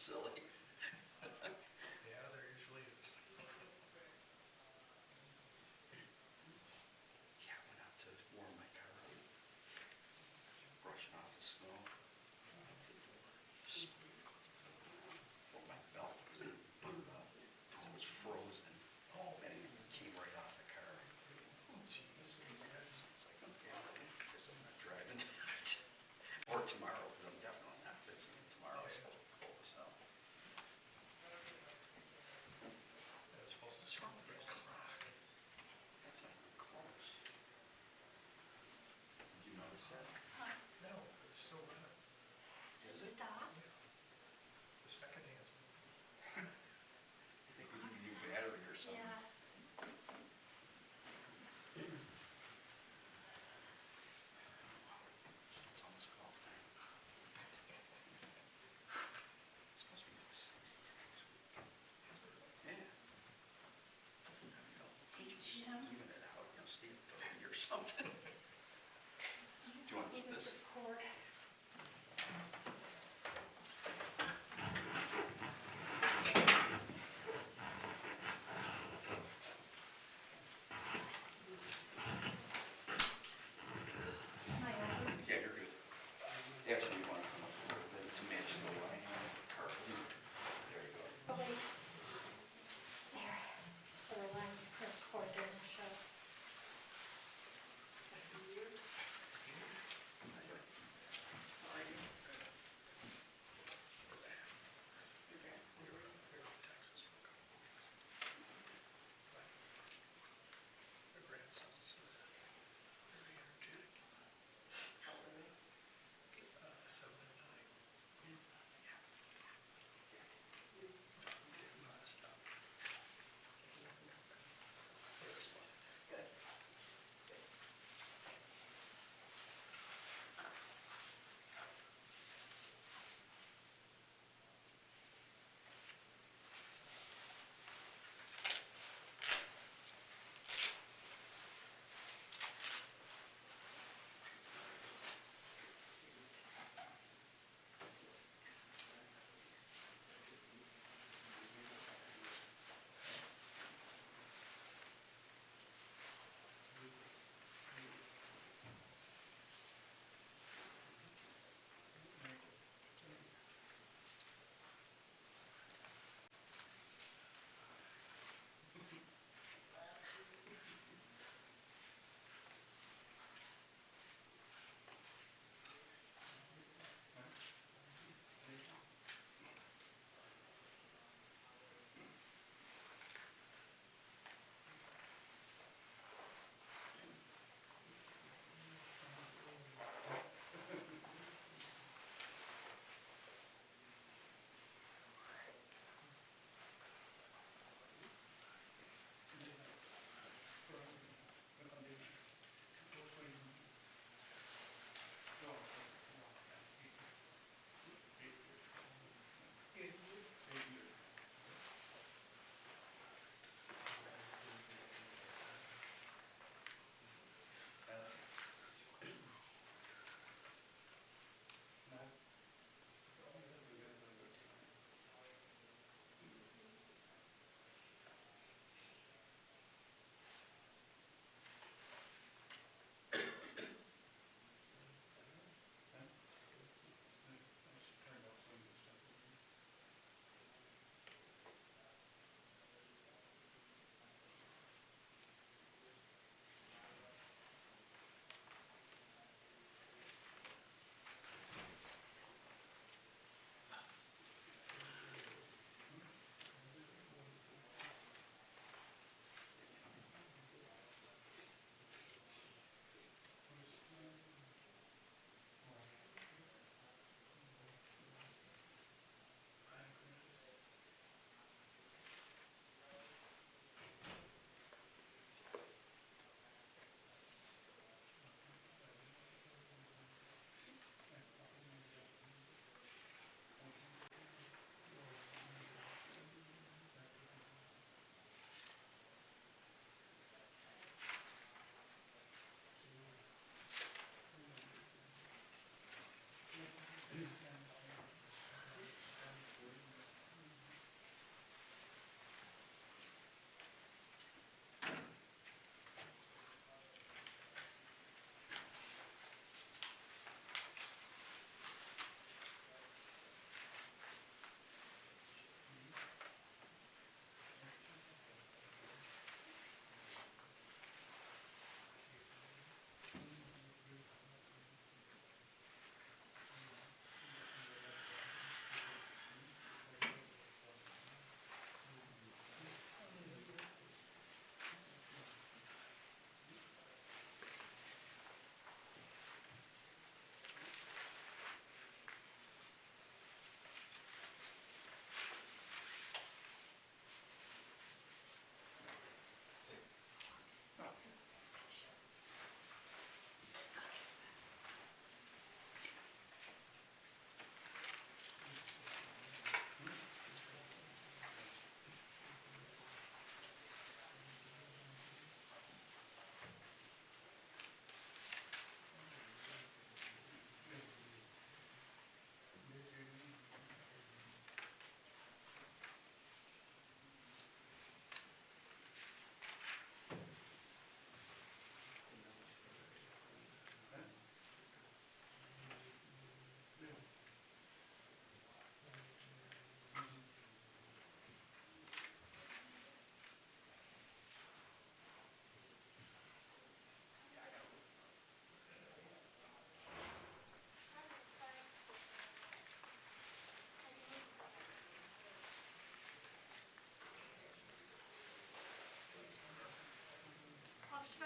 silly. Yeah, there usually is. Yeah, I went out to warm my car up, brushing off the snow. Just well, my belt was buttoned up because it was frozen. Oh, and it came right off the car. Oh, jeez. So it's like, okay, I guess I'm not driving tonight. Or tomorrow, because I'm definitely not fixing it tomorrow. It's supposed to be cold as hell.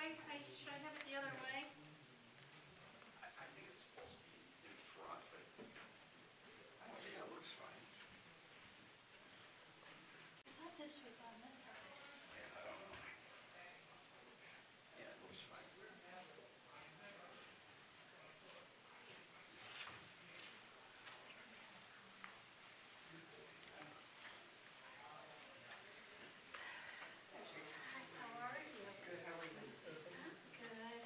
way? Should I have it the other way? I think it's supposed to be in front, but I don't think it looks fine. I thought this was on this side. Yeah, I don't know. Yeah, it looks fine. Hi, how are you? Good, how are you? I'm good.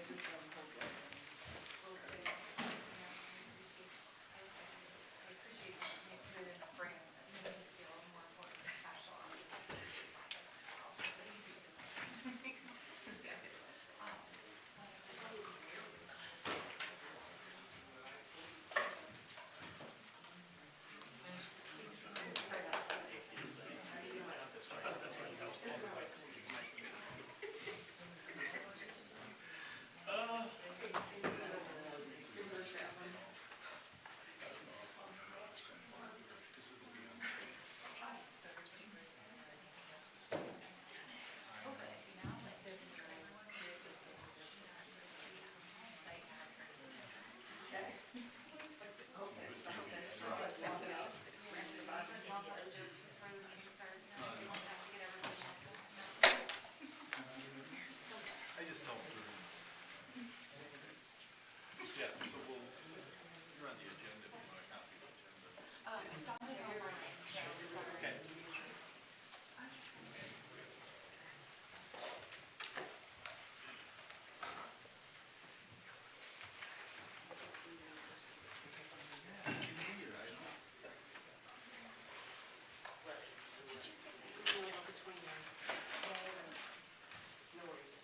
Just let them hold it. I just don't. Yeah, so you're on the agenda, if you want to copy the agenda. Okay. No worries.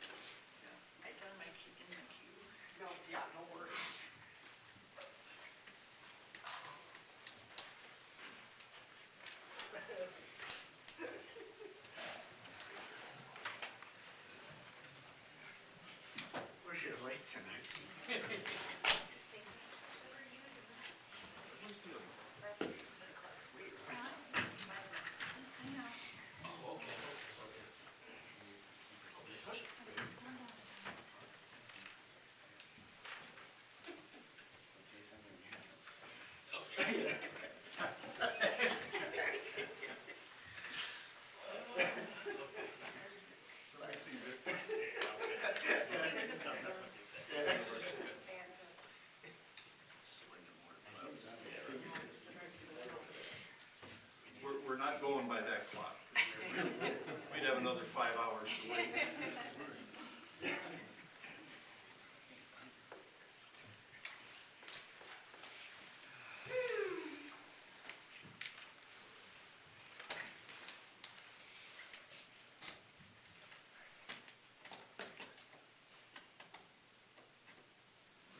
I done my key in my queue. No, yeah, no worries. We're here late tonight. Where's the other one? I know. Oh, okay. So it's. Okay, push it. So in case anything happens. Okay. So I see Vic. That's what you said. We're not going by that clock. We'd have another 5 hours to wait.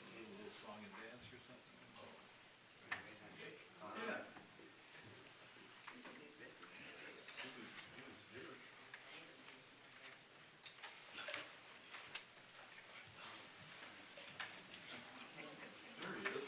A little song and dance or something? Yeah. He was here. There he is.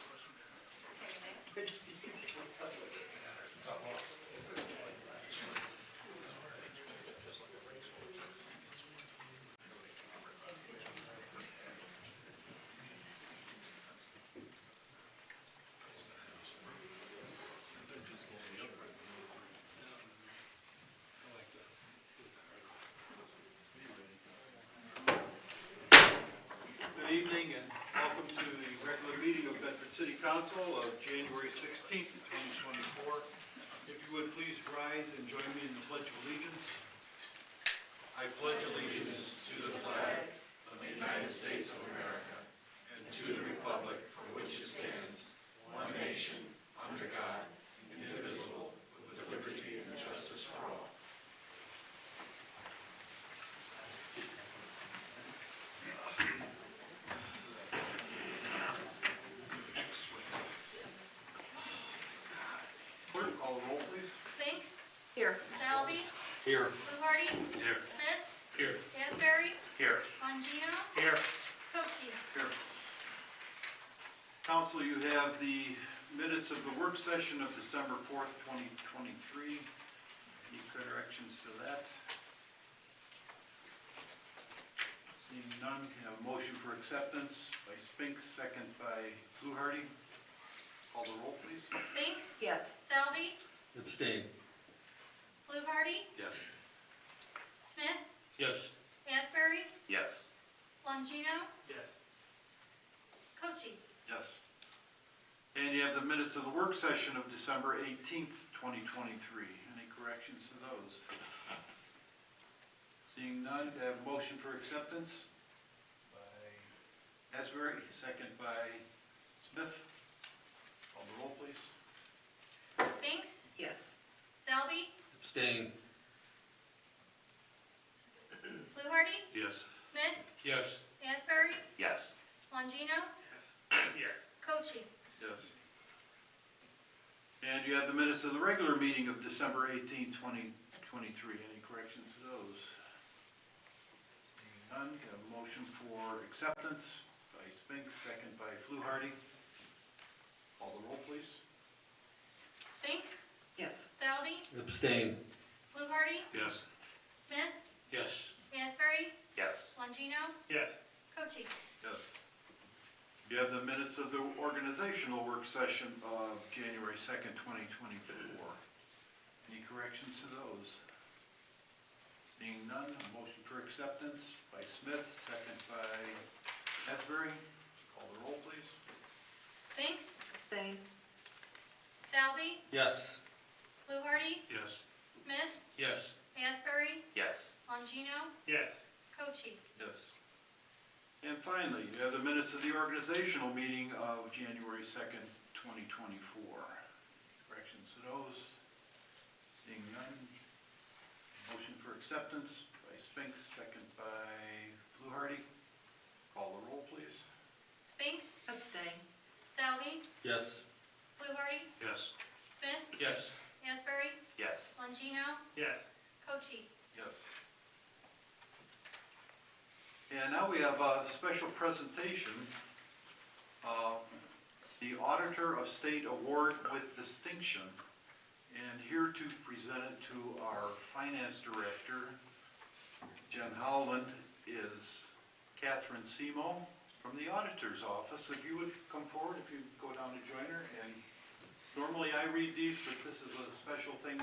Good evening and welcome to the regular meeting of Bedford City Council of January 16th, 2024. If you would please rise and join me in the Pledge of Allegiance. I pledge allegiance to the flag of the United States of America and to the republic for which it stands, one God, indivisible, with liberty and justice for all. Clerk, call the roll, please. Spinks, Here. Salvi, Here. Fluharty, Here. Smith, Here. Asbury, Here. Longino, Here. Cochee. Here. Council, you have the minutes of the work session of December 4th, 2023. Any corrections to that? Seeing none, can I have a motion for acceptance by Spinks, second by Fluharty. Call the roll, please. Spinks, Yes. Salvi, Abstain. Fluharty, Yes. Smith, Yes. Asbury, Yes. Longino, Yes. Cochee. Yes. And you have the minutes of the work session of December 18th, 2023. Any corrections to those? Seeing none, can I have a motion for acceptance? By Asbury, second by Smith. Call the roll, please. Spinks, Yes. Salvi, Abstain. Fluharty, Yes. Smith, Yes. Asbury, Yes. Longino, Yes. Yes. Cochee. Yes. And you have the minutes of the regular meeting of December 18th, 2023. Any corrections to those? Seeing none, can I have a motion for acceptance by Spinks, second by Fluharty. Call the roll, please. Spinks, Yes. Salvi, Abstain. Fluharty, Yes. Smith, Yes. Asbury, Yes. Longino, Yes. Cochee. Yes. You have the minutes of the organizational work session of January 2nd, 2024. Any corrections to those? Seeing none, a motion for acceptance by Smith, second by Asbury. Call the roll, please. Spinks, Abstain. Salvi, Yes. Fluharty, Yes. Smith, Yes. Asbury, Yes. Longino, Yes. Cochee. Yes. And finally, you have the minutes of the organizational meeting of January 2nd, 2024. Corrections to those? Seeing none. Motion for acceptance by Spinks, second by Fluharty. Call the roll, please. Spinks, Abstain. Salvi, Yes. Fluharty, Yes. Smith, Yes. Asbury, Yes. Longino, Yes. Cochee. Yes. And now we have a special presentation. The Auditor of State Award with Distinction. And here to present it to our Finance Director, Jen Howland, is Catherine Simo from the Auditor's Office. If you would come forward, if you go down to join her. And normally I read these, but this is a special thing.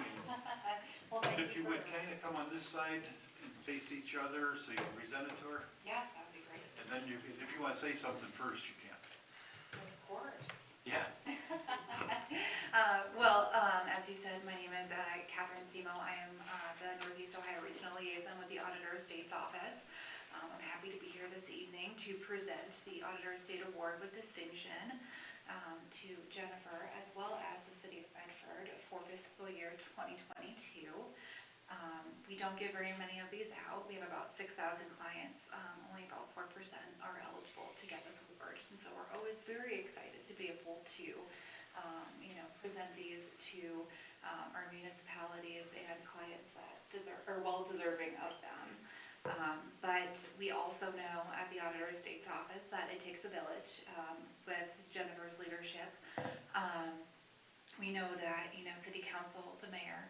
Well, thank If you for- would kind of come on this side and face each other so you can present it to her. Yes, that would be great. And then you can, if you want to say something first, you can. Of course. Yeah. As you said, my name is Catherine Simo. I am the Northeast Ohio Regional Liaison with the Auditor of State's Office. I'm happy to be here this evening to present the Auditor of State Award with Distinction to Jennifer, as well as the City of Bedford for fiscal year 2022. We don't give very many of these out. We have about 6,000 clients. Only about 4% are eligible to get this award. And so we're always very excited to be able to, present these to our municipalities and clients that are well deserving of them. But we also know at the Auditor of State's Office that it takes a village with Jennifer's leadership. We know that, City Council, the mayor,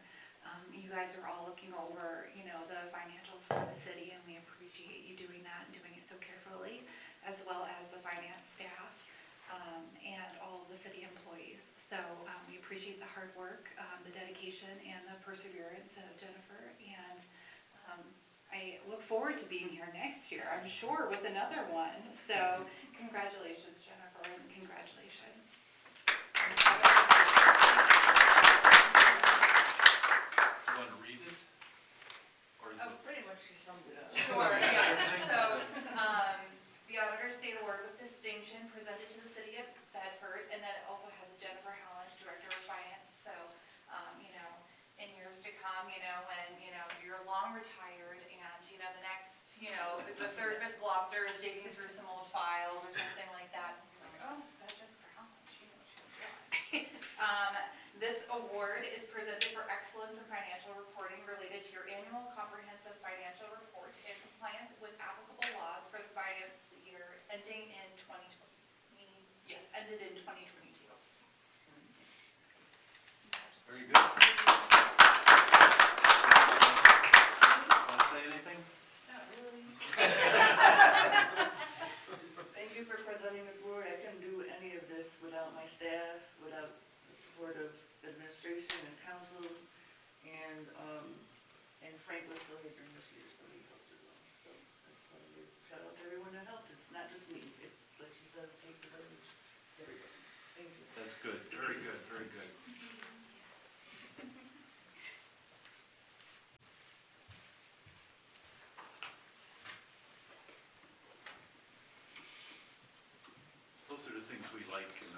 you guys are all looking over, the financials for the city, and we appreciate you doing that and doing it so carefully, as well as the finance staff and all of the city employees. So we appreciate the hard work, the dedication, and the perseverance of Jennifer, and I look forward to being here next year, I'm sure, with another one. So congratulations, Jennifer, and congratulations. You want to read it? Or is it? Pretty much she summed it up. Sure, yes. So, the Auditor of State Award with Distinction presented to the City of Bedford, and then it also has Jennifer Howland, Director of when, you're long retired and, the next, the third fiscal officer is digging through some old files or something like that. You're like, oh, that's Jennifer Howland, she knows what she's doing. This award is presented for excellence in financial reporting related to your annual comprehensive financial report in compliance with applicable laws for the finance year ending in 2020. Yes, ended in 2022. Very good. Want to say anything? Not really. Thank you for presenting this award. I couldn't do any of this without my staff, without the support of administration and council, and Frank was still here during this year, so he helped as well. So I just want to give shout out to everyone that helped. It's not just me. Like she says, it takes a village. It's everybody. Thank you. That's good, very good, very good. Those are the things we like and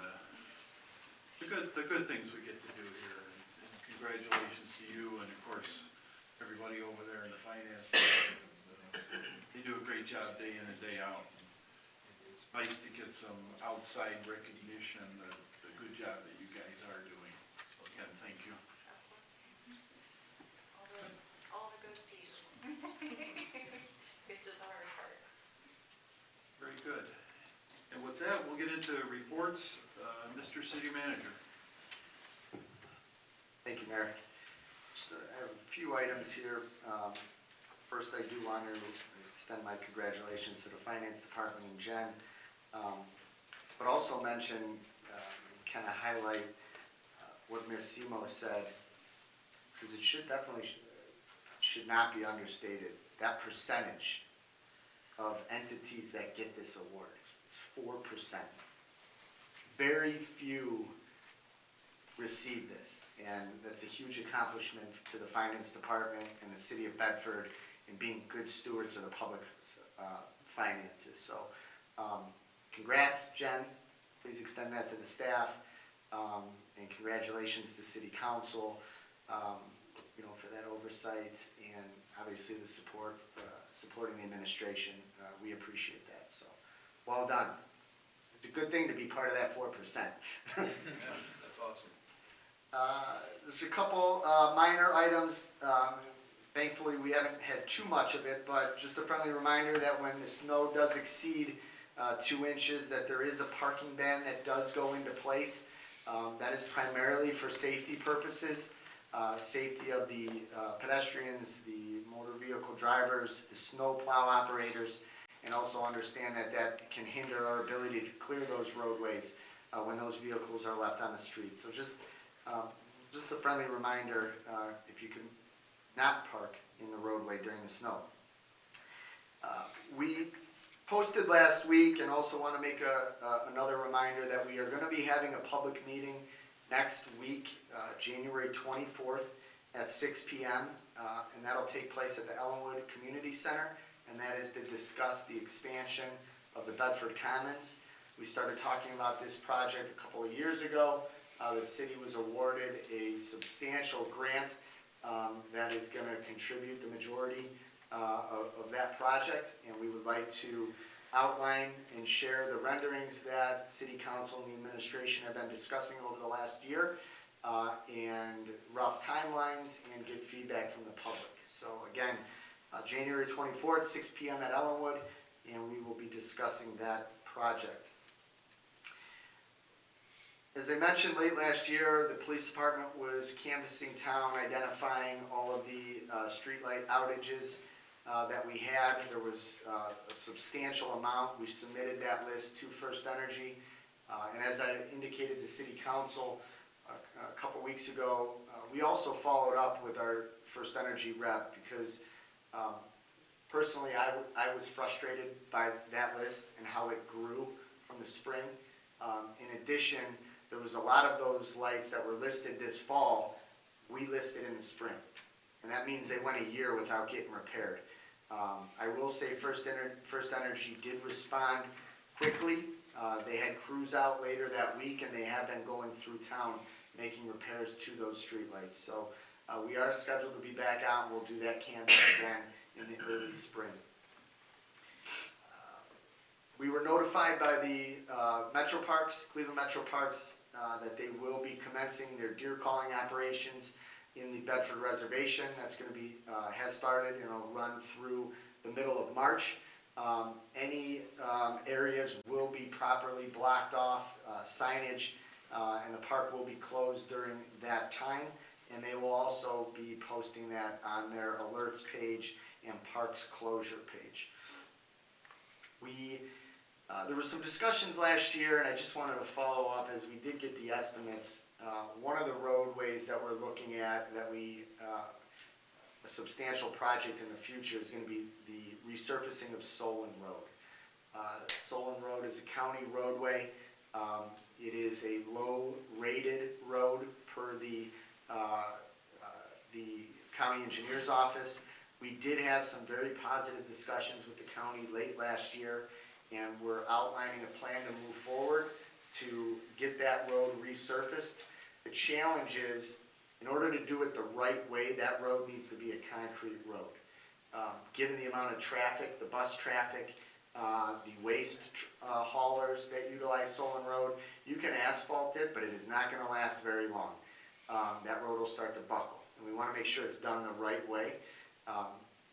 the good things we get to do here. And congratulations to you and of course, everybody over there in the finance department. They do a great job day in and day out. It's nice to get some outside recognition of the good job that you guys are doing. So again, thank you. All the goes to you. It's just the hard part. Very good. And with that, we'll get into reports. Mr. City Manager. Thank you, Mayor. Just, I have a few items here. First, I do want to extend my congratulations to the Finance Department and Jen, but also mention, kind of highlight what Ms. Simo said, because it should definitely should not be understated. That percentage of entities that get this award is 4%. Very few receive this, and that's a huge accomplishment to the Finance Department and the City of Bedford in being good stewards of the public finances. So, congrats, Jen. Please extend that to the staff, and congratulations to City Council, for that oversight and obviously the support, supporting the administration. We appreciate that. So, well done. It's a good thing to be part of that 4%. Yeah, that's awesome. There's a couple minor items. Thankfully, we haven't had too much of it, but just a friendly reminder that when the snow does exceed 2 inches, that there is a parking ban that does go into place. That is primarily for safety purposes, safety of the pedestrians, the motor vehicle drivers, the snow plow operators, and also understand that that can hinder our ability to clear those roadways when those vehicles are left on the street. So just a friendly reminder, if you can not park in the roadway during the snow. We posted last week, and also want to make another reminder that we are going to be having a public meeting next week, January 24th at 6 p.m., and that'll take place at the Ellenwood Community Center, and that is to discuss the expansion of the Bedford Commons. We started talking about this project a couple of years ago. The city was awarded a substantial grant that is going to contribute the majority of that project, and we would like to outline and share the renderings that City Council and the administration have been discussing over the last year, and rough timelines, and get feedback from the public. So again, January 24th, 6 p.m. at Ellenwood, and we will be discussing that project. As I mentioned, late last year, the police department was canvassing town, identifying all of the streetlight outages that we had. There was a substantial amount. We submitted that list to First Energy, and as I indicated to City Council a couple weeks ago, we also followed up with our First Energy rep, because personally I was frustrated by that list and how it grew from the spring. In addition, there was a lot of those lights that were listed this fall, we listed in the spring. And that means they went a year without getting repaired. I will say First Energy did respond quickly. They had crews out later that week, and they have been going through town making repairs to those streetlights. So We are scheduled to be back out, and we'll do that canvas again in the early spring. We were notified by the Metro Parks, Cleveland Metro Parks, that they will be commencing their deer calling operations in the Bedford Reservation. That's going to be, has started, and it'll run through the middle of March. Any areas will be properly blocked off, signage, and the park will be closed during that time. And they will also be posting that on their alerts page and parks closure page. There were some discussions last year, and I just wanted to follow up as we did get the estimates. One of the roadways that we're looking at that a substantial project in the future is going to be the resurfacing of Solon Road. Solon Road is a county roadway. It is a low-rated road per the county engineer's office. We did have some very positive discussions with the county late last year, and we're outlining a plan to move forward to get that road resurfaced. The challenge is, in order to do it the right way, that road needs to be a concrete road. Given the amount of traffic, the bus traffic, the waste haulers that utilize Solon Road, you can asphalt it, but it is not going to last very long. That road will start to buckle, and we want to make sure it's done the right way.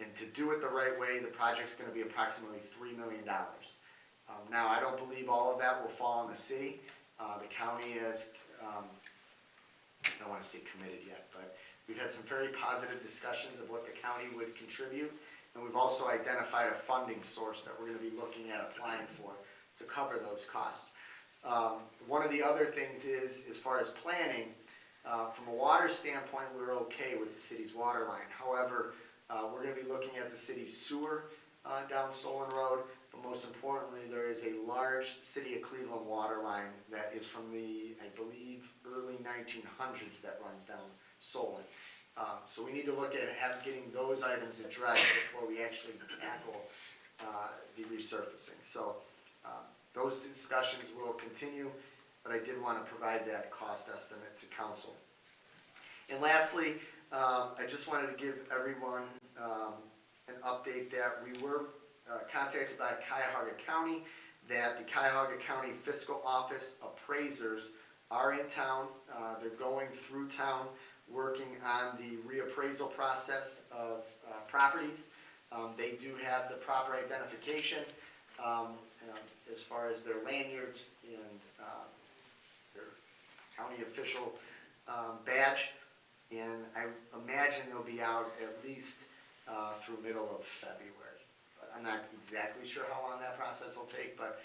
And to do it the right way, the project's going to be approximately $3 million. Now, I don't believe all of that will fall on the city. The county has, I don't want to say committed yet, but we've had some very positive discussions of what the county would contribute, and we've also identified a funding source that we're going to be looking at applying for to cover those costs. One of the other things is, as far as planning, from a water standpoint, we're okay with the city's water line. However, we're going to be looking at the city's sewer down Solon Road, but most importantly, there is a large City of Cleveland water line that is from the, I believe, early 1900s that runs down Solon. So we need to look at getting those items addressed before we actually tackle the resurfacing. So those discussions will continue, but I did want to provide that cost estimate to council. And lastly, I just wanted to give everyone an update that we were contacted by Cuyahoga County, that the Cuyahoga County Fiscal Office appraisers are in town. They're going through town working on the reappraisal process of properties. They do have the proper identification as far as their lanyards and their county official badge. And I imagine they'll be out at least through middle of February. But I'm not exactly sure how long that process will take, but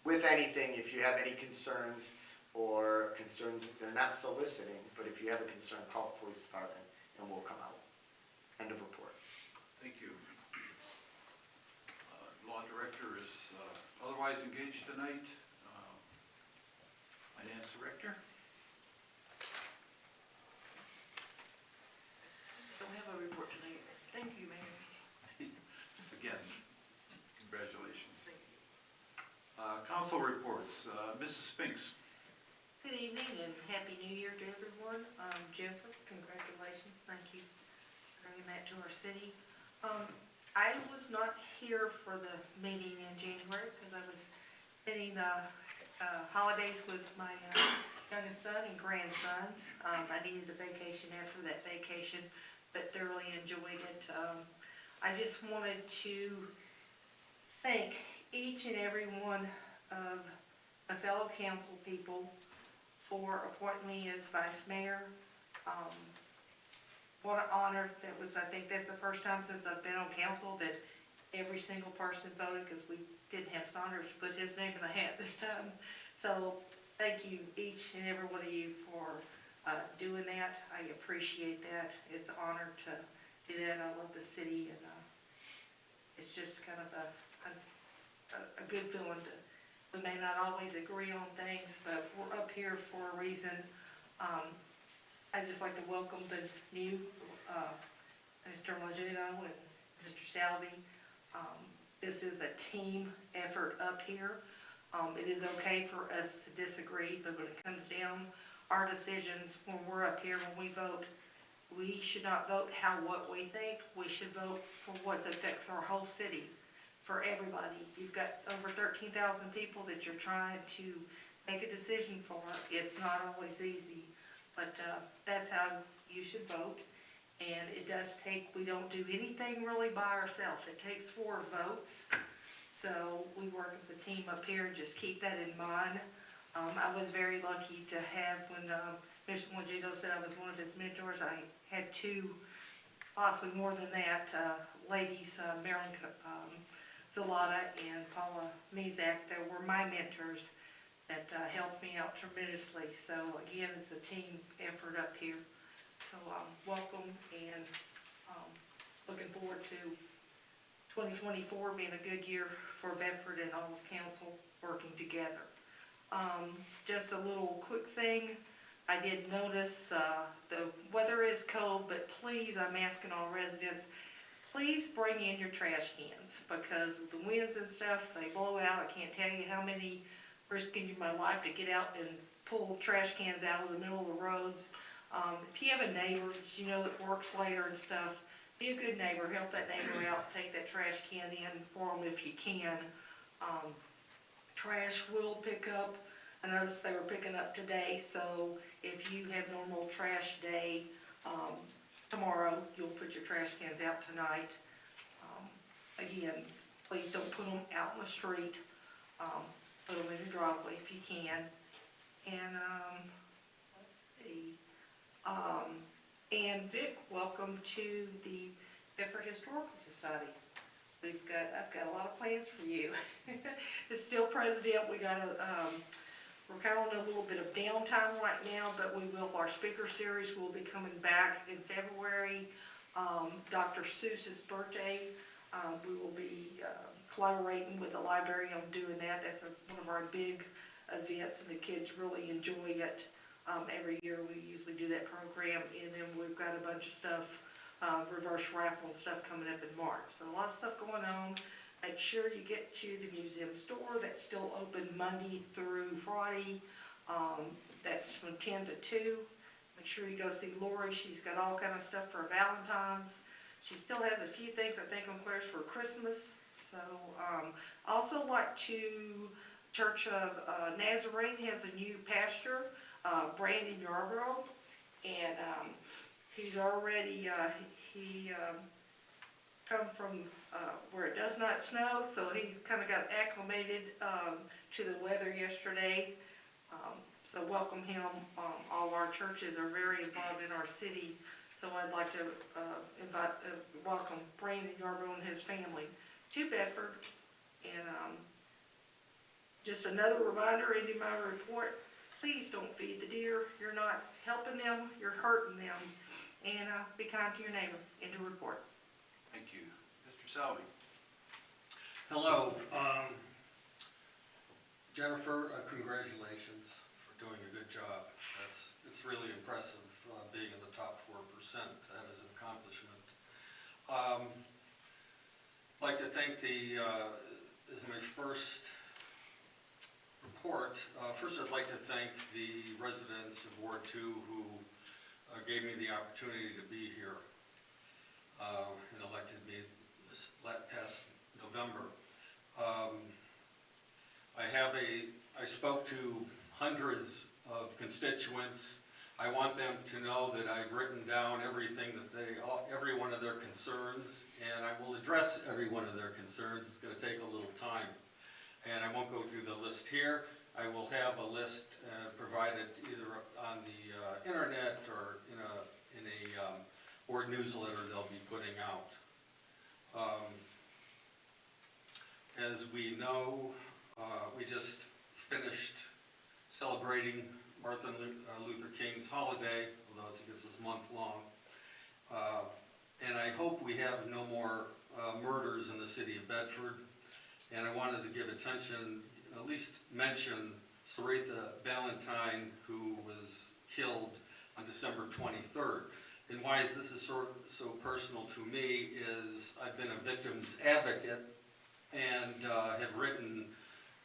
with anything, if you have any concerns or concerns, they're not soliciting, but if you have a concern, call the police department and we'll come out. End of report. Thank you. Law Director is otherwise engaged tonight. Finance Director. Don't have a report tonight. Thank you, Mayor. Again, congratulations. Council reports. Mrs. Spinks. Good evening and Happy New Year to everyone. Jennifer, congratulations. Thank you for bringing that to our city. I was not here for the meeting in January because I was spending the holidays with my youngest son and grandsons. I needed a vacation after that vacation, but thoroughly enjoyed it. I just wanted to thank each and every one of my fellow council people for appointing me as vice mayor. What an honor that was. I think that's the first time since I've been on council that every single person voted, because we didn't have Saunders put his name in the hat this time. So thank you, each and every one of you, for doing that. I appreciate that. It's an honor to do that. I love the city, and it's just kind of a good feeling to. We may not always agree on things, but we're up here for a reason. I'd just like to welcome the new Mr. Logino and Mr. Salvi. This is a team effort up here. It is okay for us to disagree, but when it comes down, our decisions when we're up here, when we vote, we should not vote what we think, we should vote for what affects our whole city, for everybody. You've got over 13,000 people that you're trying to make a decision for. It's not always easy, but that's how you should vote. And it does take, we don't do anything really by ourselves. It takes 4 votes. So we work as a team up here, and just keep that in mind. I was very lucky to have, when Mr. Mojito said I was one of his mentors, I had 2, possibly more than that, ladies, Marilyn Zalata and Paula Mizak, that were my mentors that helped me out tremendously. So again, it's a team effort up here. So welcome, and looking forward to 2024 being a good year for Bedford and all of council working together. Just a little quick thing, I did notice the weather is cold, but please, I'm asking all residents, please bring in your trash cans, because with the winds and stuff, they blow out. I can't tell you how many risking my life to get out and pull trash cans out of the middle of the roads. If you have a neighbor that you know that works later and stuff, be a good neighbor, help that neighbor out, take that trash can in for them if you can. Trash will pick up. I noticed they were picking up today, so if you have normal trash day, tomorrow, you'll put your trash cans out tonight. Again, please don't put them out in the street. Put them in your driveway if you can. And, let's see. And Vic, welcome to the Bedford Historical Society. I've got a lot of plans for you. It's still president. We're kind of on a little bit of downtime right now, but our speaker series will be coming back in February. Dr. Seuss's birthday, we will be collaborating with the library on doing that. That's one of our big events, and the kids really enjoy it. Every year we usually do that program, and then we've got a bunch of stuff, reverse raffle and stuff coming up in March. So a lot of stuff going on. Make sure you get to the museum store. That's still open Monday through Friday. That's from 10 to 2. Make sure you go see Lori. She's got all kind of stuff for Valentine's. She still has a few things, I think, on clearance for Christmas. So, also like Church of Nazarene has a new pastor, Brandon Yarbrough, and he's already, he come from where it does not snow, so he kind of got acclimated to the weather yesterday. So welcome him. All our churches are very involved in our city, so I'd like to welcome Brandon Yarbrough and his family to Bedford. And just another reminder, in my report, please don't feed the deer. You're not helping them, you're hurting them. And be kind to your neighbor. End of report. Thank you. Mr. Salvi. Hello. Jennifer, congratulations for doing a good job. It's really impressive being in the top 4%. That is an accomplishment. I'd like to thank this is my first report. First, I'd like to thank the residents of Ward 2 who gave me the opportunity to be here and elected me this past November. I spoke to hundreds of constituents. I want them to know that I've written down everything that every one of their concerns, and I will address every one of their concerns. It's going to take a little time, and I won't go through the list here. I will have a list provided either on the internet or in a board newsletter they'll be putting out. As we know, we just finished celebrating Martin Luther King's holiday, although I think this is month-long. And I hope we have no more murders in the city of Bedford. And I wanted to give attention, at least mention Saretha Ballantyne, who was killed on December 23rd. And why this is so personal to me is I've been a victim's advocate and have written,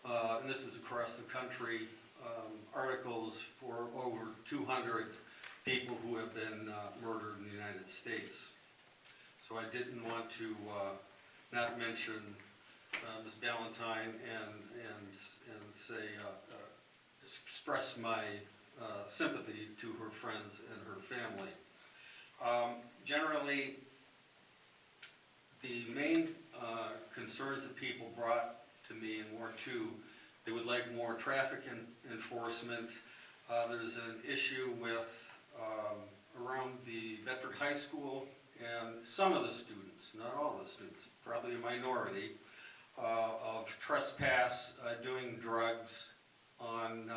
and this is across the country, articles for over 200 people who have been murdered in the United States. So I didn't want to not mention Ms. Ballantyne and say, express my sympathy to her friends and her family. Generally, the main concerns that people brought to me in Ward 2, they would like more traffic enforcement. There's an issue with around the Bedford High School and some of the students, not all the students, probably a minority, of trespass, doing drugs on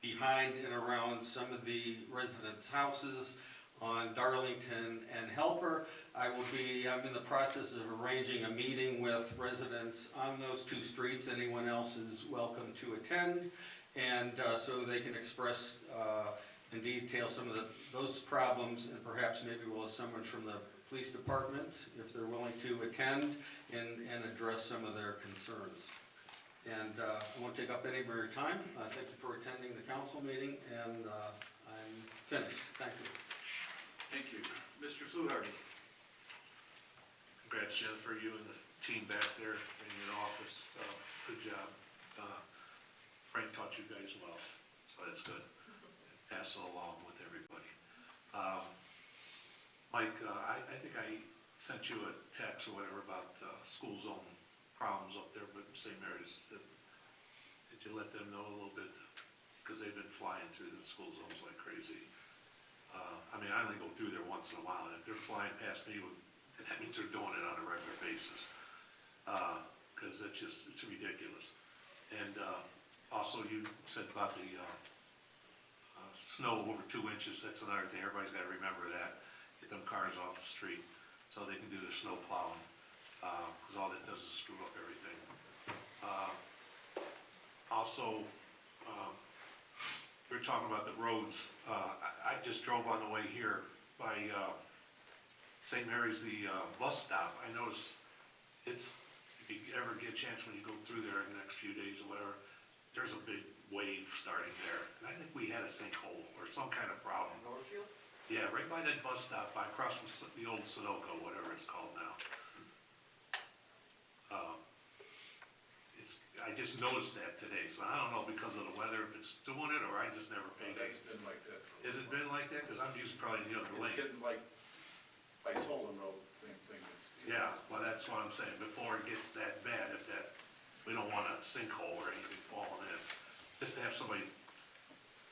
behind and around some of the residents' houses on Darlington and Helper. I'm in the process of arranging a meeting with residents on those two streets. Anyone else is welcome to attend, and so they can express in detail some of those problems, and perhaps maybe we'll have someone from the police department, if they're willing to attend, and address some of their concerns. And I won't take up any more time. Thank you for attending the council meeting, and I'm finished. Thank you. Thank you. Mr. Fluharty? Congrats, Jennifer, you and the team back there in your office. Good job. Frank taught you guys well, so that's good. Pass it along with everybody. Mike, I think I sent you a text or whatever about school zone problems up there, but St. Mary's. Did you let them know a little bit? Because they've been flying through the school zones like crazy. I mean, I only go through there once in a while, and if they're flying past me, that means they're doing it on a regular basis. Because it's ridiculous. And also, you said about the snow over 2 inches. That's another thing. Everybody's got to remember that. Get them cars off the street so they can do their snow plowing. Because all that does is screw up everything. Also, we were talking about the roads. I just drove on the way here by St. Mary's, the bus stop. I noticed if you ever get a chance when you go through there in the next few days or whatever, there's a big wave starting there. And I think we had a sinkhole or some kind of problem. Northfield? Yeah, right by that bus stop, across from the old Sunoco, whatever it's called now. I just noticed that today, so I don't know because of the weather if it's doing it or I just never paid It's attention. been like that. Has it been like that? Because I'm using probably the other It's lane. getting like, by Solon Road, same thing. Yeah, well, that's what I'm saying. Before it gets that bad, we don't want a sinkhole or anything falling in. Just to have somebody,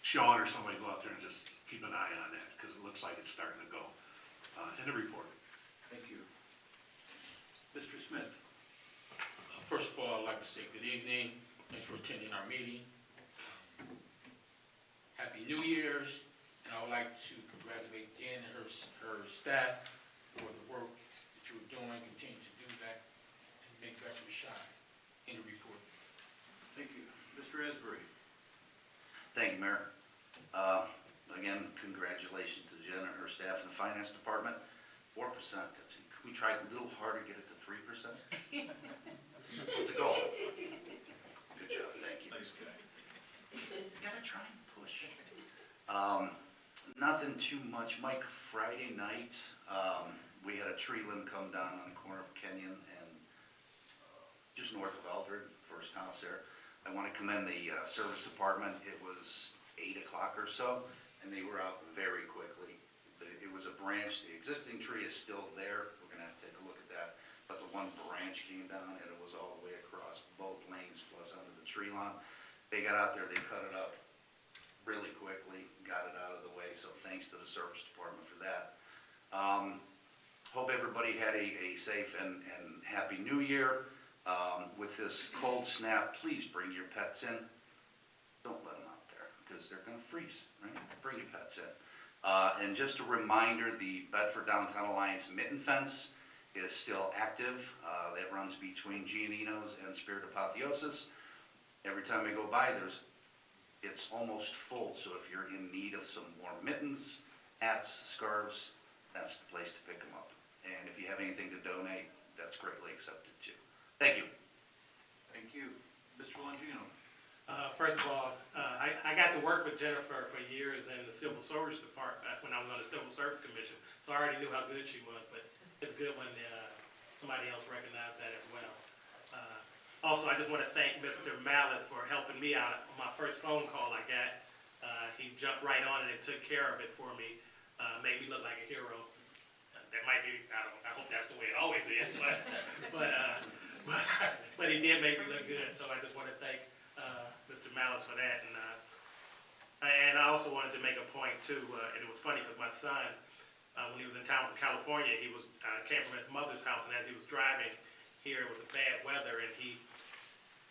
Sean or somebody go out there and just keep an eye on that because it looks like it's starting to go. In the report. Thank you. Mr. Smith? First of all, I'd like to say good evening. Thanks for attending our meeting. Happy New Year's, and I would like to congratulate Jen and her staff for the work that you are doing. Continue to do that and make Bedford shine. In the report. Thank you. Mr. Asbury? Thank you, Mayor. Again, congratulations to Jen and her staff in the finance department. 4%, we tried a little harder to get it to 3%. It's a goal. Good job, thank you. Nice guy. Gotta try and push. Nothing too much, Mike. Friday night, we had a tree limb come down on the corner of Kenyon and just north of Eldred, first house there. I want to commend the service department. It was 8 o'clock or so, and they were out very quickly. It was a branch. The existing tree is still there. We're gonna have to take a look at that. But the one branch came down, and it was all the way across both lanes plus under the tree lawn. They got out there, they cut it up really quickly, got it out of the way, so thanks to the service department for that. Hope everybody had a safe and happy New Year. With this cold snap, please bring your pets in. Don't let them out there, because they're gonna freeze, right? Bring your pets in. And just a reminder, the Bedford Downtown Alliance mitten fence is still active. That runs between Giannino's and Spirit Apotheosis. Every time I go by, it's almost full, so if you're in need of some more mittens, hats, scarves, that's the place to pick them up. And if you have anything to donate, that's greatly accepted too. Thank you. Thank you. Mr. Longino? First of all, I got to work with Jennifer for years in the Civil Service Department when I was on the Civil Service Commission, so I already knew how good she was, but it's good when somebody else recognized that as well. Also, I just want to thank Mr. Malice for helping me out on my first phone call I got. He jumped right on it and took care of it for me, made me look like a hero. That might be, I hope that's the way it always is, but he did make me look good, so I just want to thank Mr. Malice for that. And I also wanted to make a point too, and it was funny because my son, when he was in town from California, he came from his mother's house, and as he was driving here with the bad weather, and it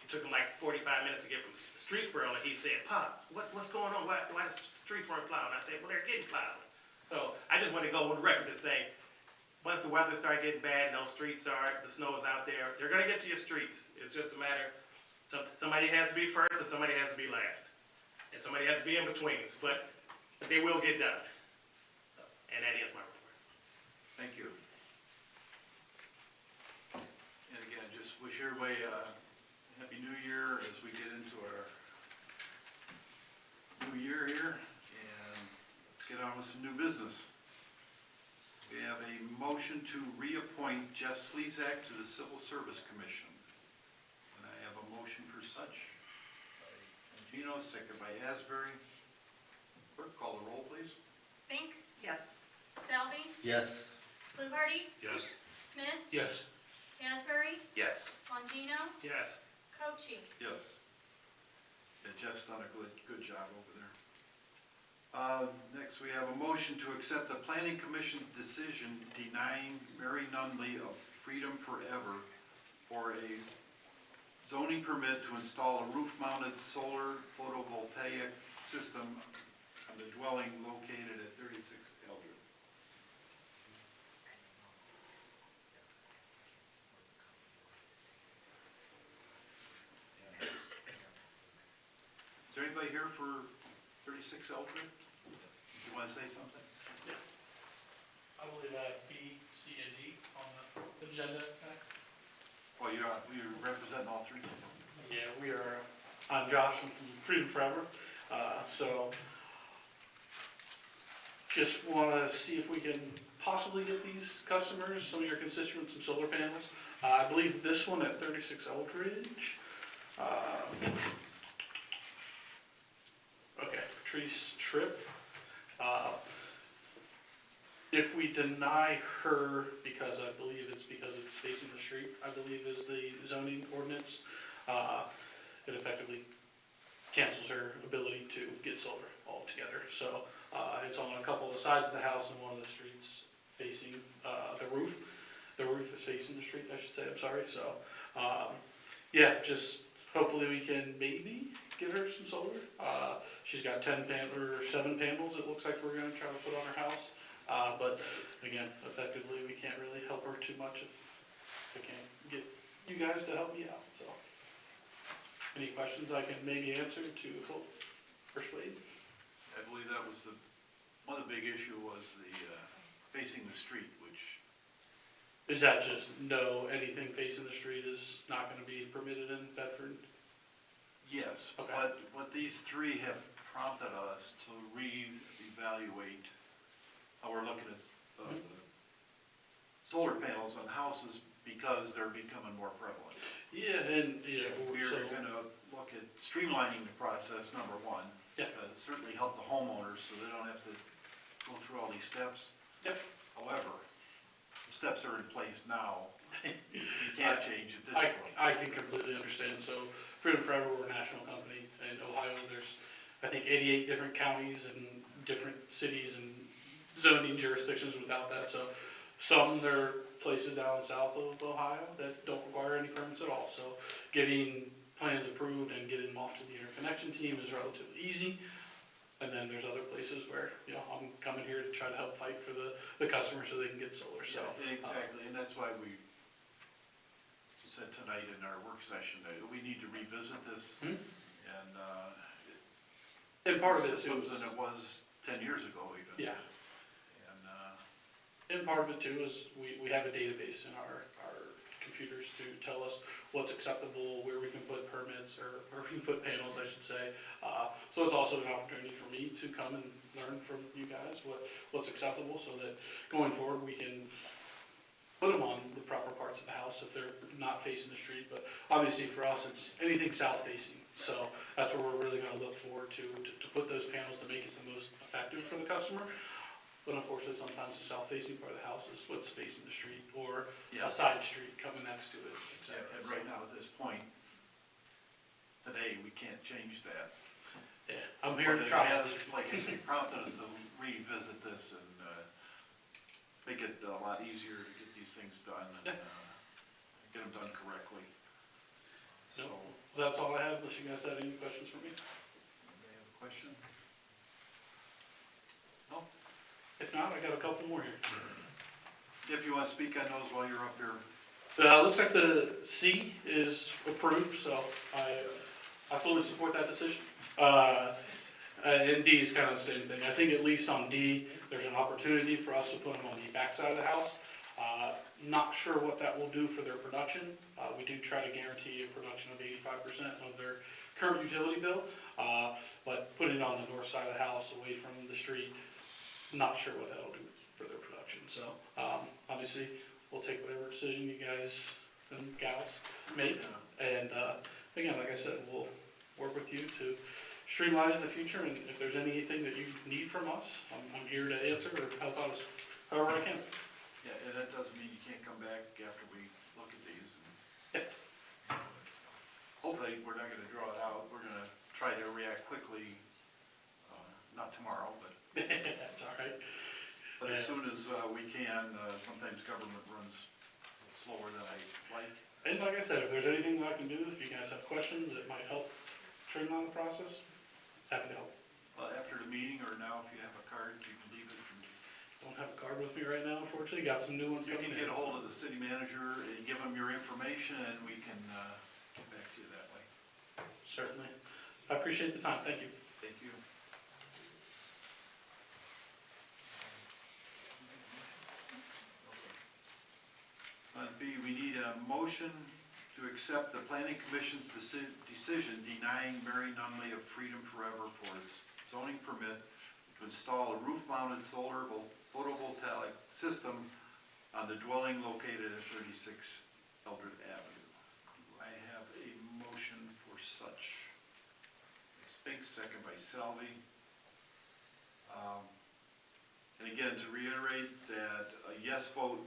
took him like 45 minutes to get from Streetsboro, and he said, "Pop, what's going on? Why the streets weren't plowed?" And I said, "Well, they're getting plowed." So I just want to go on the record to say, once the weather starts getting bad and those the snow is out there, they're gonna get to your streets. It's just a matter, somebody has to be first and somebody has to be last. And somebody has to be in between us, but they will get done. So, and that is my report. Thank you. And again, just wish everybody a happy new year as we get into our new year here, and let's get on with some new business. We have a motion to reappoint Jeff Slezak to the Civil Service Commission. And I have a motion for such. Gino, second by Asbury. Clerk, call the roll, please. Spinks, Yes. Selby, Yes. Fluharty, Yes. Smith, Yes. Asbury, Yes. Longino, Yes. Cochee. Yes. Yeah, Jeff's done a good job over there. Next, we have a motion to accept the Planning Commission decision denying Mary Nunley of Freedom Forever for a zoning permit to install a roof-mounted solar photovoltaic system on the dwelling located at 36 Eldred. Is there anybody here for 36 Eldred? You want to say something? I believe I have B, C, and D on the agenda next. Well, you're representing all three. Yeah, I'm Josh, I'm from Freedom Forever, so just want to see if we can possibly get these customers, some of your constituents, some solar panels. I believe this one at 36 Eldridge. Okay, Patrice Tripp. If we deny her, because I believe it's facing the street, I believe is the zoning ordinance, it effectively cancels her ability to get solar altogether. So it's on a couple of the sides of the house and one of the streets facing the roof. The roof is facing the street, I should say, I'm sorry. So yeah, just hopefully we can maybe get her some solar. She's got 7 panels it looks like we're gonna try to put on her house. But again, effectively, we can't really help her too much if I can't get you guys to help me out, so. Any questions I can maybe answer to help persuade? I believe that was one of the big issue was the facing the street, which. Is that just no, anything facing the street is not gonna be permitted in Bedford? Yes, Okay. but what these three have prompted us to reevaluate how we're looking at solar panels on houses because they're becoming more prevalent. Yeah, and, yeah, We're so, gonna look at streamlining the process, number one. Yeah. Certainly help the homeowners so they don't have to go through all these steps. Yep. However, the steps are in place now. You can't change at this point. I can completely understand. So Freedom Forever, we're a national company in Ohio. There's, I think, 88 different counties and different cities and zoning jurisdictions without that. So some, there are places down south of Ohio that don't require any permits at all. So getting plans approved and getting them off to the interconnection team is relatively easy. And then there's other places where, I'm coming here to try to help fight for the customer so they can get solar. So Yeah, exactly, and that's why we said tonight in our work session that we need to revisit this. Mhm. And part of it too systems than it was 10 years ago even. yeah. And And part of it too is we have a database in our computers to tell us what's acceptable, where we can put permits, or where we can put panels, I should say. So it's also an opportunity for me to come and learn from you guys what's acceptable, so that going forward, we can put them on the proper parts of the house if they're not facing the street. But obviously for us, it's anything south facing. So that's where we're really gonna look forward to put those panels to make it the most effective for the customer. But unfortunately, sometimes the south facing part of the house is what's facing the street, or a side street coming next to it, et cetera. And right now, at this point, today, we can't change that. Yeah, I'm here to But it try. has, like I say, prompted us to revisit this and make it a lot easier to get these things done and get them done correctly. So, No, that's all I have, unless you guys had any questions for me. anybody have a question? No? If not, I got a couple more here. If you want to speak on those while you're up here. Looks like the C is approved, so I fully support that decision. And D is kind of the same thing. I think at least on D, there's an opportunity for us to put them on the backside of the house. Not sure what that will do for their production. We do try to guarantee a production of 85% of their current utility bill, but putting it on the north side of the house, away from the street, not sure what that'll do for their production. So obviously, we'll take whatever decision you guys and gals make. And again, like I said, we'll work with you to streamline in the future. And if there's anything that you need from us, I'm here to answer or help out however I can. Yeah, and that doesn't mean you can't come back after we look at these. And hopefully, we're not gonna draw it out. We're gonna try to react quickly, not tomorrow, but. That's all right. But as soon as we can, sometimes government runs slower than I like. And like I said, if there's anything that I can do, if you guys have questions that might help streamline the process, happy to help. After the meeting or now, if you have a card, you can leave it. Don't have a card with me right now, unfortunately. Got some new ones You coming can in. get a hold of the city manager and give him your information and we can get back to you that way. Certainly. I appreciate the time. Thank you. Thank you. On B, we need a motion to accept the planning commission's decision denying Mary Nunley of Freedom Forever for his zoning permit to install a roof-mounted solar photovoltaic system on the dwelling located at 36 Eldred Avenue. Do I have a motion for such? Spinks, second by Selvey. And again, to reiterate that a yes vote,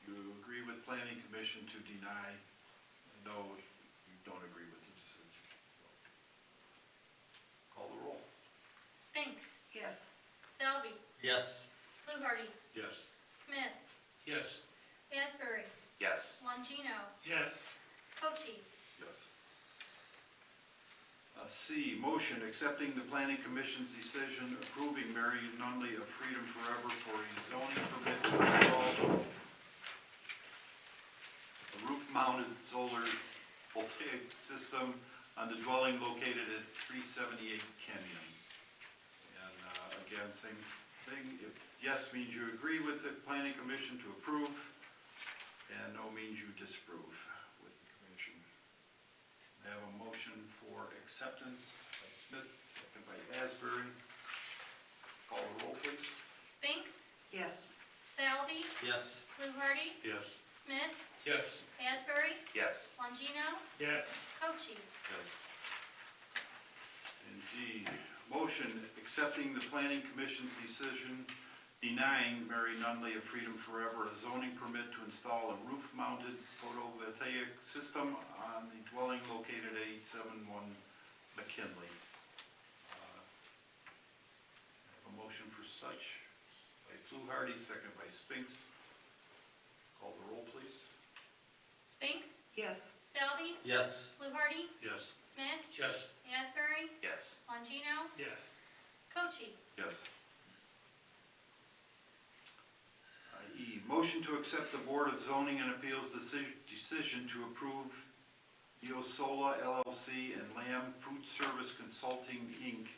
you agree with planning commission to deny, no, you don't agree with the decision. Call the roll. Spinks, Yes. Salvi, Yes. Fluharty, Yes. Smith, Yes. Asbury, Yes. Longino, Yes. Cochee. Yes. C, motion accepting the planning commission's decision approving Mary Nunley of Freedom Forever for a zoning permit to install a roof-mounted solar voltaic system on the dwelling located at 378 Kenyon. And again, same thing, if yes means you agree with the planning commission to approve, and no means you disapprove with the commission. I have a motion for acceptance by Smith, second by Asbury. Call the roll, please. Spinks, Yes. Salvi, Yes. Fluharty, Yes. Smith, Yes. Asbury, Yes. Longino, Yes. Cochee. Yes. And G, motion accepting the planning commission's decision denying Mary Nunley of Freedom Forever a zoning permit to install a roof-mounted photovoltaic system on the dwelling located at 871 McKinley. A motion for such by Fluharty, second by Spinks. Call the roll, please. Spinks, Yes. Salvi, Yes. Fluharty, Yes. Smith, Yes. Asbury, Yes. Longino, Yes. Cochee. Yes. E, motion to accept the Board of Zoning and Appeals decision to approve Neosola LLC and Lamb Food Service Consulting, Inc.,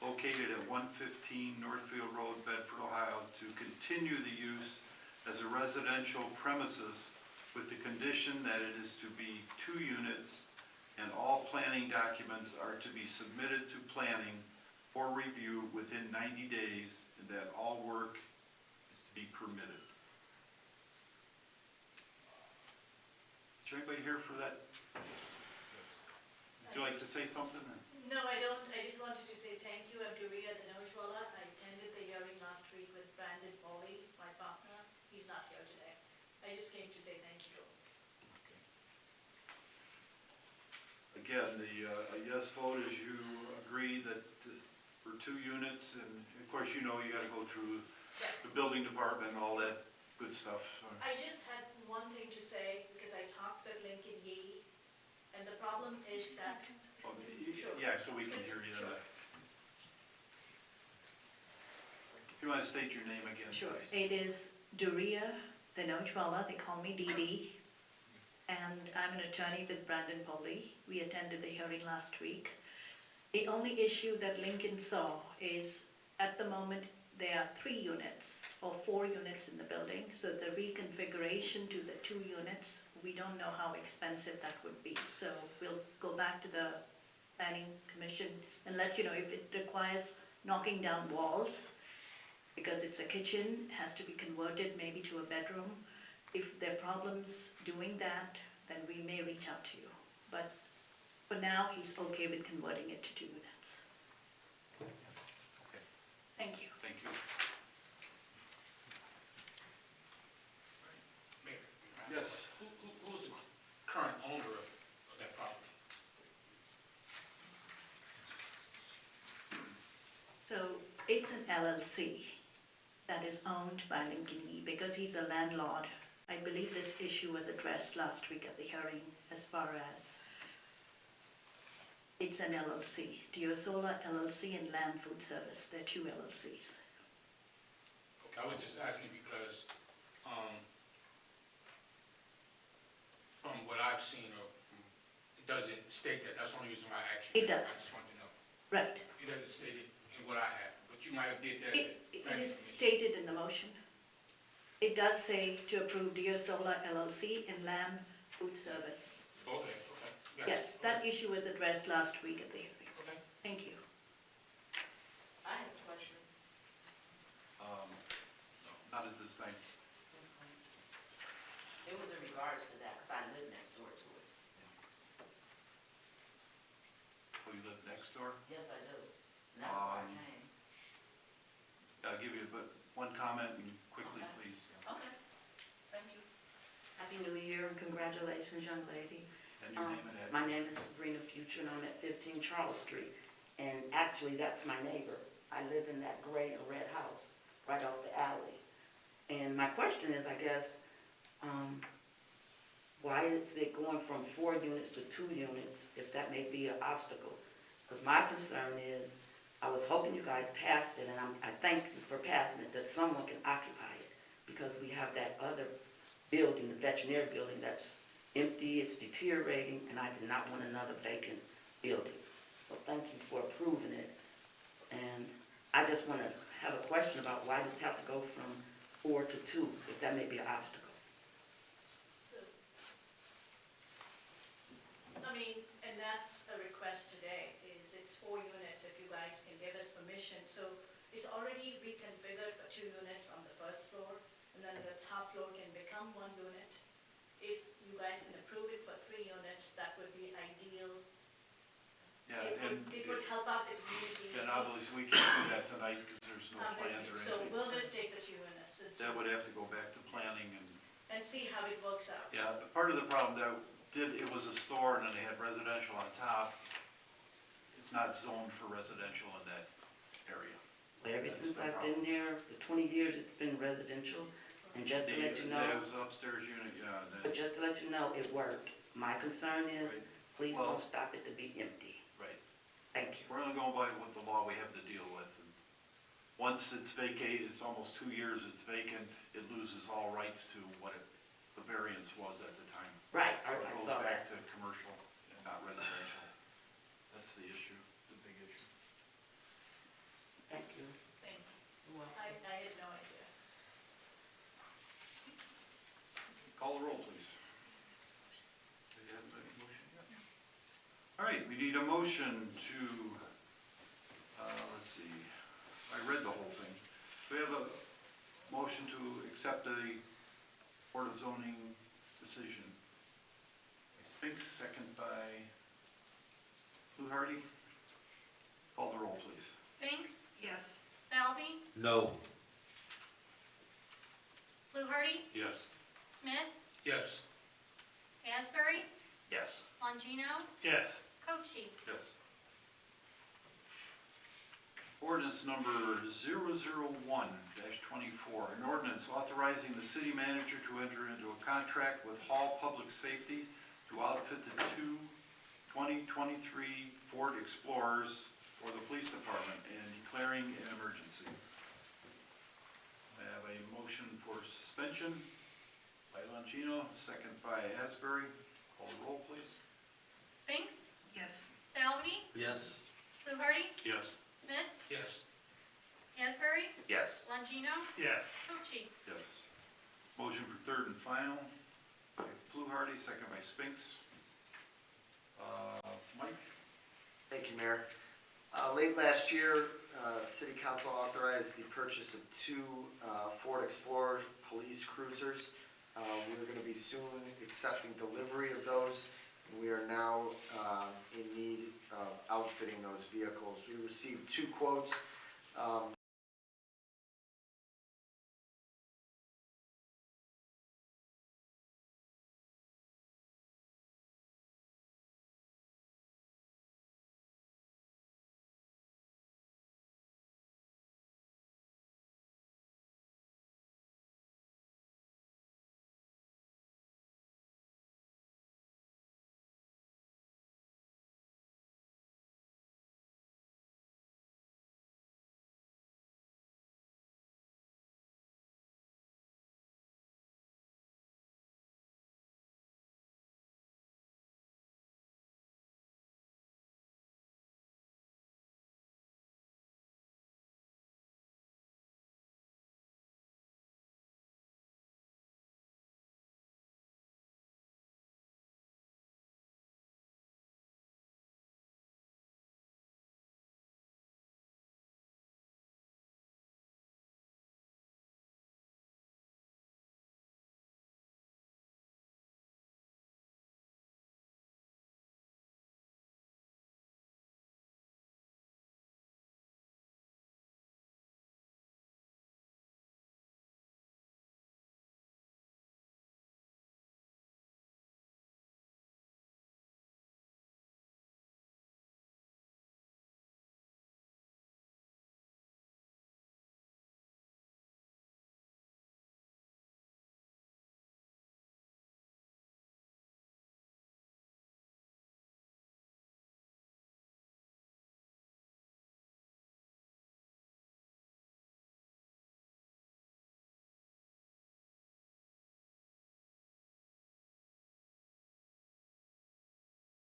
located at 115 Northfield Road, Bedford, Ohio, to continue the use as a residential premises with the condition that it is to be 2 units and all planning documents are to be submitted to planning for review within 90 days and that all work is to be permitted. Is there anybody here for that? Would you like to say something? Or? No, I don't. I just wanted to say thank you. I'm Doria Dhanojwala. I attended the hearing last week with Brandon Foley, my partner. He's not here today. I just came to say thank you to him. Again, a yes vote is you agree that for 2 units, and of course, you know, you gotta go through the building department and all that good stuff. So. I just had one thing to say, because I talked with Lincoln Yee, and the problem is that... Sure. Yeah, so we can hear you. Sure. If you want to state your name again. Sure. Please. It is Doria Dhanojwala, they call me Dee Dee, and I'm an attorney with Brandon Polly. We attended the hearing last week. The only issue that Lincoln saw is, at the moment, there are 3 units or 4 units in the building, so the reconfiguration to the 2 units, we don't know how expensive that would be. So we'll go back to the planning commission and let you know if it requires knocking down walls, because it's a kitchen, has to be converted maybe to a bedroom. If there are problems doing that, then we may reach out to you. But for now, he's okay with converting it to 2 units. Okay. Thank you. Thank you. Mayor, Yes. who's the current owner of that property? So it's an LLC that is owned by Lincoln Yee because he's a landlord. I believe this issue was addressed last week at the hearing as far as it's an LLC. Diosola LLC and Land Food Service, they're 2 LLCs. Okay, I was just asking because, from what I've seen, or it doesn't state that. That's the only reason why I asked you. It does. I just wanted to know. Right. It doesn't state it in what I have, but you might have did that. It is stated in the motion. It does say to approve Diosola LLC and Lamb Food Service. Okay, okay. Gotcha. Yes, that issue was addressed last week at the hearing. Okay. Thank you. I have a question. Not at this time. It was in regards to that, because I live next door to it. Oh, you live next door? Yes, I do. And that's where I came. I'll give you one comment and quickly, Okay. please. Okay, thank you. Happy New Year and congratulations, young lady. And your name and address. My name is Sabrina Future and I'm at 15 Charles Street. And actually, that's my neighbor. I live in that gray and red house right off the alley. And my question is, I guess, why is it going from 4 units to 2 units, if that may be an obstacle? Because my concern is, I was hoping you guys passed it, and I thank you for passing it, that someone can occupy it. Because we have that other building, the veterinary building, that's empty, it's deteriorating, and I did not want another vacant building. So thank you for approving it. And I just want to have a question about why does it have to go from 4 to 2, if that may be an obstacle. So, I mean, and that's a request today, is it's 4 units, if you guys can give us permission. So it's already reconfigured for 2 units on the first floor, and then the top floor can become 1 unit. If you guys can approve it for 3 units, that would be ideal. Yeah, It would help out the community. and obviously we can't do that tonight because there's no plans or So anything. we'll just take the 2 units That would have to go back to planning and see how it works out. yeah, but part of the problem that it was a store and then they had residential on top. It's not zoned for residential in that area. But ever That's since the I've problem. been there, the 20 years it's been residential, and just to let you know, That was upstairs unit, yeah. but just to let you know, it worked. My concern is, Right. please Well- don't stop it to be empty. Right. Thank you. We're only going by what the law we have to deal with. And once it's vacated, it's almost 2 years it's vacant, it loses all rights to what the variance was at the time. Right, So I it goes saw back that. to commercial and not residential. That's the issue, the big issue. Thank you. Thank you. You're welcome. I had no idea. Call the roll, please. need a motion to, let's see, I read the whole thing. We have a motion to accept the Board of Zoning decision. Spinks, second by Fluharty. Call the roll, please. Spinks, Yes. Salvi, No. Fluharty, Yes. Smith, Yes. Asbury, Yes. Longino, Yes. Cochee. Yes. Ordinance number 001-24, an ordinance authorizing the city manager to enter into a contract with Hall Public Safety to outfit the two 2023 Ford Explorers for the police department and declaring an emergency. I have a motion for suspension by Longino, second by Asbury. Call the roll, please. Spinks, Yes. Salvi, Yes. Fluharty, Yes. Smith, Yes. Asbury, Yes. Longino, Yes. Cochee. Yes. Motion for third and final by Fluharty, second by Spinks. Mike? Thank you, Mayor. Late last year, City Council authorized the purchase of two Ford Explorer police cruisers. We're going to be soon accepting delivery of those, and we are now in need of outfitting those vehicles. We received two quotes.